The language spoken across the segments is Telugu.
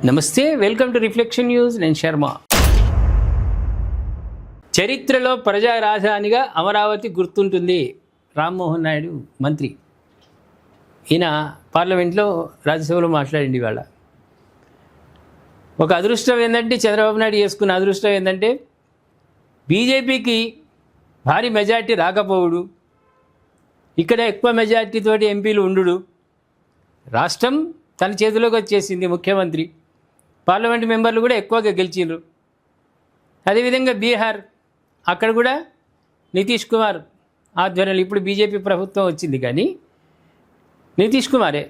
నమస్తే, వెల్కమ్ టు రిఫ్లెక్షన్ న్యూస్. నేను శర్మ. చరిత్రలో ప్రజా రాజధానిగా అమరావతి గుర్తుంటుంది. రామ్మోహన్ నాయుడు మంత్రి. ఈయన పార్లమెంట్లో రాజ్యసభలో మాట్లాడింది. ఇవాళ ఒక అదృష్టం ఏంటంటే, చంద్రబాబు నాయుడు చేసుకున్న అదృష్టం ఏంటంటే బీజేపీకి భారీ మెజార్టీ రాకపోవుడు, ఇక్కడ ఎక్కువ మెజార్టీతోటి ఎంపీలు ఉండు, రాష్ట్రం తన చేతిలోకి వచ్చేసింది. ముఖ్యమంత్రి, పార్లమెంట్ మెంబర్లు కూడా ఎక్కువగా గెలిచిండ్రు. అదేవిధంగా బీహార్, అక్కడ కూడా నితీష్ కుమార్ ఆధ్వర్యంలో ఇప్పుడు బీజేపీ ప్రభుత్వం వచ్చింది, కానీ నితీష్ కుమారే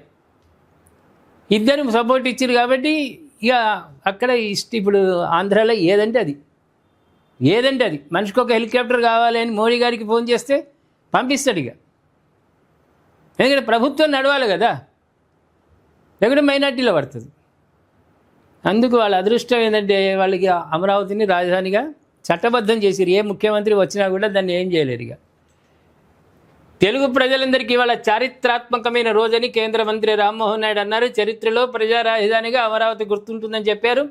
ఇద్దరు సపోర్ట్ ఇచ్చారు. కాబట్టి ఇక అక్కడ ఇప్పుడు ఆంధ్రాలో ఏదంటే అది మనిషికి ఒక హెలికాప్టర్ కావాలి అని మోడీ గారికి ఫోన్ చేస్తే పంపిస్తాడు. ఇక ఎందుకంటే ప్రభుత్వం నడవాలి కదా, లేకుంటే మైనార్టీలో పడుతుంది. అందుకు వాళ్ళ అదృష్టం ఏంటంటే వాళ్ళకి అమరావతిని రాజధానిగా చట్టబద్ధం చేసిరు. ఏ ముఖ్యమంత్రి వచ్చినా కూడా దాన్ని ఏం చేయలేరు. ఇక తెలుగు ప్రజలందరికీ ఇవాళ చారిత్రాత్మకమైన రోజని కేంద్ర మంత్రి రామ్మోహన్ నాయుడు అన్నారు. చరిత్రలో ప్రజా రాజధానిగా అమరావతి గుర్తుంటుందని చెప్పారు.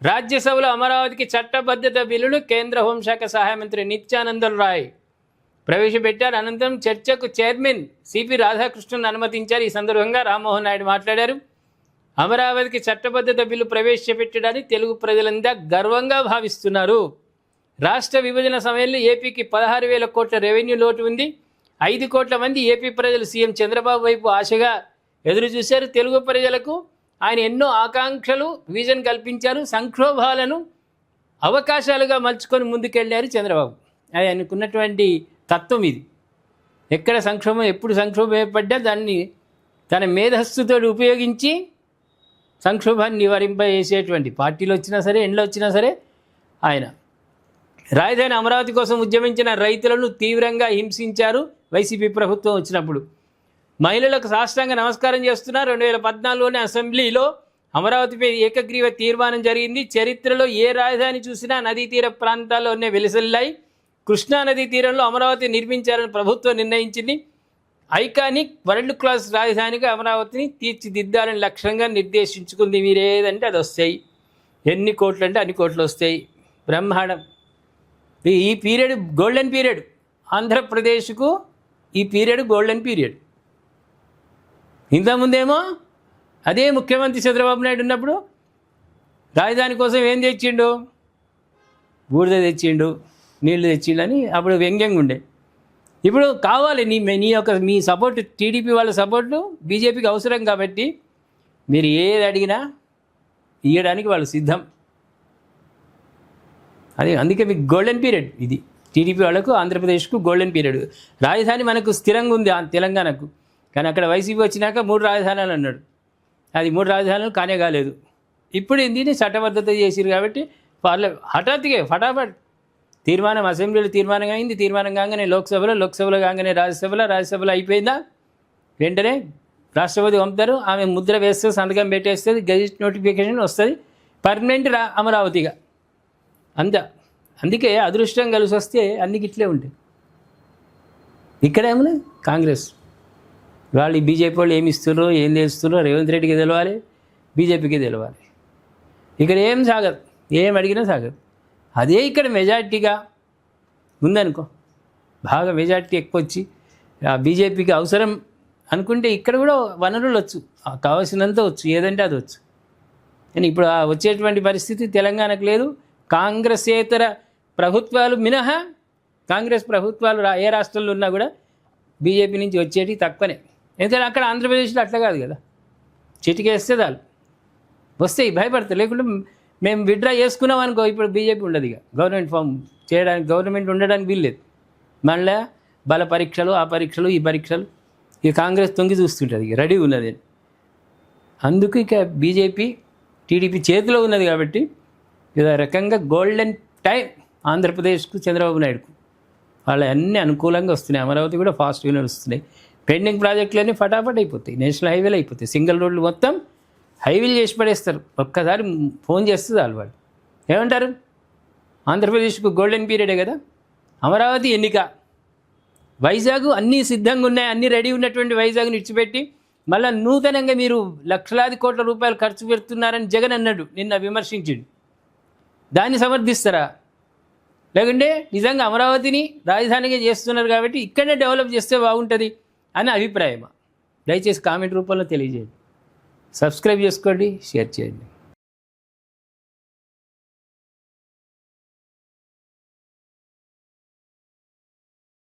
రాజ్యసభలో అమరావతికి చట్టబద్ధత బిల్లును కేంద్ర హోంశాఖ సహాయ మంత్రి నిత్యానందన్ రాయ్ ప్రవేశపెట్టారు. అనంతరం చర్చకు చైర్మన్ సిపి రాధాకృష్ణన్ అనుమతించారు. ఈ సందర్భంగా రామ్మోహన్ నాయుడు మాట్లాడారు. అమరావతికి చట్టబద్ధత బిల్లు ప్రవేశపెట్టడాన్ని తెలుగు ప్రజలంతా గర్వంగా భావిస్తున్నారు. రాష్ట్ర విభజన సమయంలో ఏపీకి 16,000 కోట్ల రెవెన్యూ లోటు ఉంది. 5 కోట్ల మంది ఏపీ ప్రజలు సీఎం చంద్రబాబు వైపు ఆశగా ఎదురు చూశారు. తెలుగు ప్రజలకు ఆయన ఎన్నో ఆకాంక్షలు, విజన్ కల్పించారు. సంక్షోభాలను అవకాశాలుగా మలుచుకొని ముందుకెళ్ళారు చంద్రబాబు. ఆయనకున్నటువంటి తత్వం ఇది. ఎక్కడ సంక్షోభం, ఎప్పుడు సంక్షోభం ఏర్పడ్డా దాన్ని తన మేధస్సుతో ఉపయోగించి సంక్షోభాన్ని నివారింపజేసేటువంటి పార్టీలు వచ్చినా సరే, ఎండ్లు వచ్చినా సరే ఆయన. రాజధాని అమరావతి కోసం ఉద్యమించిన రైతులను తీవ్రంగా హింసించారు వైసీపీ ప్రభుత్వం వచ్చినప్పుడు. మహిళలకు సాష్టాంగ నమస్కారం చేస్తున్నారు. 2014లోనే అసెంబ్లీలో అమరావతిపై ఏకగ్రీవ తీర్మానం జరిగింది. చరిత్రలో ఏ రాజధాని చూసినా నదీ తీర ప్రాంతాల్లోనే వెలిసెల్లాయి. కృష్ణా నదీ తీరంలో అమరావతి నిర్మించాలని ప్రభుత్వం నిర్ణయించింది. ఐకానిక్ వరల్డ్ క్లాస్ రాజధానిగా అమరావతిని తీర్చిదిద్దాలని లక్ష్యంగా నిర్దేశించుకుంది. మీరు ఏదంటే అది వస్తాయి, ఎన్ని కోట్లు అంటే అన్ని కోట్లు వస్తాయి. బ్రహ్మాండం. ఈ పీరియడ్ గోల్డెన్ పీరియడ్. ఆంధ్రప్రదేశ్కు ఈ పీరియడ్ గోల్డెన్ పీరియడ్. ఇంతకుముందేమో అదే ముఖ్యమంత్రి చంద్రబాబు నాయుడు ఉన్నప్పుడు రాజధాని కోసం ఏం తెచ్చిండు? బూడిద తెచ్చిండు, నీళ్లు తెచ్చిండు అని అప్పుడు వ్యంగ్యంగా ఉండే. ఇప్పుడు కావాలి మీ సపోర్ట్, టీడీపీ వాళ్ళ సపోర్టు బీజేపీకి అవసరం. కాబట్టి మీరు ఏది అడిగినా ఇవ్వడానికి వాళ్ళు సిద్ధం. అదే అందుకే మీకు గోల్డెన్ పీరియడ్ ఇది. టీడీపీ వాళ్ళకు, ఆంధ్రప్రదేశ్కు గోల్డెన్ పీరియడ్. రాజధాని మనకు స్థిరంగా ఉంది తెలంగాణకు, కానీ అక్కడ వైసీపీ వచ్చినాక 3 రాజధానులు అన్నాడు. అది 3 రాజధానులు కానే కాలేదు. ఇప్పుడు దీన్ని చట్టబద్ధత చేసిరు కాబట్టి హఠాత్తుగా ఫటాఫట్ తీర్మానం అసెంబ్లీలో తీర్మానం అయింది. తీర్మానం కాగానే లోక్సభలో కాగానే రాజ్యసభలో అయిపోయిందా, వెంటనే రాష్ట్రపతి పంపుతారు. ఆమె ముద్ర వేస్తే, సంతకం పెట్టేస్తుంది, గెజిట్ నోటిఫికేషన్ వస్తుంది, పర్మనెంట్ అమరావతిగా. అందుకే అదృష్టం కలిసి వస్తే అన్ని గిట్లే ఉంటాయి. ఇక్కడేమో కాంగ్రెస్ వాళ్ళు, బీజేపీ వాళ్ళు ఏమి ఇస్తున్నారో, ఏం చేస్తున్నారో రేవంత్ రెడ్డికి తెలవాలి, బీజేపీకి తెలవాలి. ఇక్కడ ఏం సాగదు, ఏం అడిగినా సాగదు. అదే ఇక్కడ మెజార్టీగా ఉందనుకో, బాగా మెజార్టీ ఎక్కువ వచ్చి బీజేపీకి అవసరం అనుకుంటే ఇక్కడ కూడా వనరులు వచ్చు, కావాల్సినంత వచ్చు, ఏదంటే అది వచ్చు. కానీ ఇప్పుడు వచ్చేటువంటి పరిస్థితి తెలంగాణకు లేదు. కాంగ్రెసేతర ప్రభుత్వాలు మినహా, కాంగ్రెస్ ప్రభుత్వాలు ఏ రాష్ట్రంలో ఉన్నా కూడా బీజేపీ నుంచి వచ్చేటి తక్కువనే. ఎందుకంటే అక్కడ ఆంధ్రప్రదేశ్లో అట్లా కాదు కదా, చిటికేస్తే చాలు వస్తాయి, భయపడతారు. లేకుంటే మేము విత్డ్రా చేసుకున్నాం అనుకో, ఇప్పుడు బీజేపీ ఉండదు. ఇక గవర్నమెంట్ ఫామ్ చేయడానికి, గవర్నమెంట్ ఉండడానికి వీల్లేదు. మళ్ళీ బల పరీక్షలు, ఆ పరీక్షలు, ఈ పరీక్షలు, ఇక కాంగ్రెస్ తొంగి చూస్తుంటుంది, ఇక రెడీ ఉన్నది. అందుకు ఇక బీజేపీ టీడీపీ చేతిలో ఉన్నది. కాబట్టి ఇది రకంగా గోల్డెన్ టైం ఆంధ్రప్రదేశ్కు, చంద్రబాబు నాయుడుకు. వాళ్ళ అన్నీ అనుకూలంగా వస్తున్నాయి. అమరావతి కూడా ఫాస్ట్గా నడుస్తున్నాయి. పెండింగ్ ప్రాజెక్టులన్నీ ఫటాఫట్ అయిపోతాయి, నేషనల్ హైవేలు అయిపోతాయి. సింగిల్ రోడ్లు మొత్తం హైవేలు చేసి పడేస్తారు. ఒక్కసారి ఫోన్ చేస్తుంది వాళ్ళు ఏమంటారు, ఆంధ్రప్రదేశ్కు గోల్డెన్ పీరియడే కదా. అమరావతి ఎన్నిక, వైజాగ్ అన్నీ సిద్ధంగా ఉన్నాయి, అన్నీ రెడీ ఉన్నటువంటి వైజాగ్ని విడిచిపెట్టి మళ్ళీ నూతనంగా మీరు లక్షలాది కోట్ల రూపాయలు ఖర్చు పెడుతున్నారని జగన్ అన్నాడు, నిన్న విమర్శించిండు. దాన్ని సమర్థిస్తారా? లేకుంటే నిజంగా అమరావతిని రాజధానిగా చేస్తున్నారు కాబట్టి ఇక్కడే డెవలప్ చేస్తే బాగుంటుంది అనే అభిప్రాయమా? దయచేసి కామెంట్ రూపంలో తెలియజేయండి. సబ్స్క్రైబ్ చేసుకోండి, షేర్ చేయండి.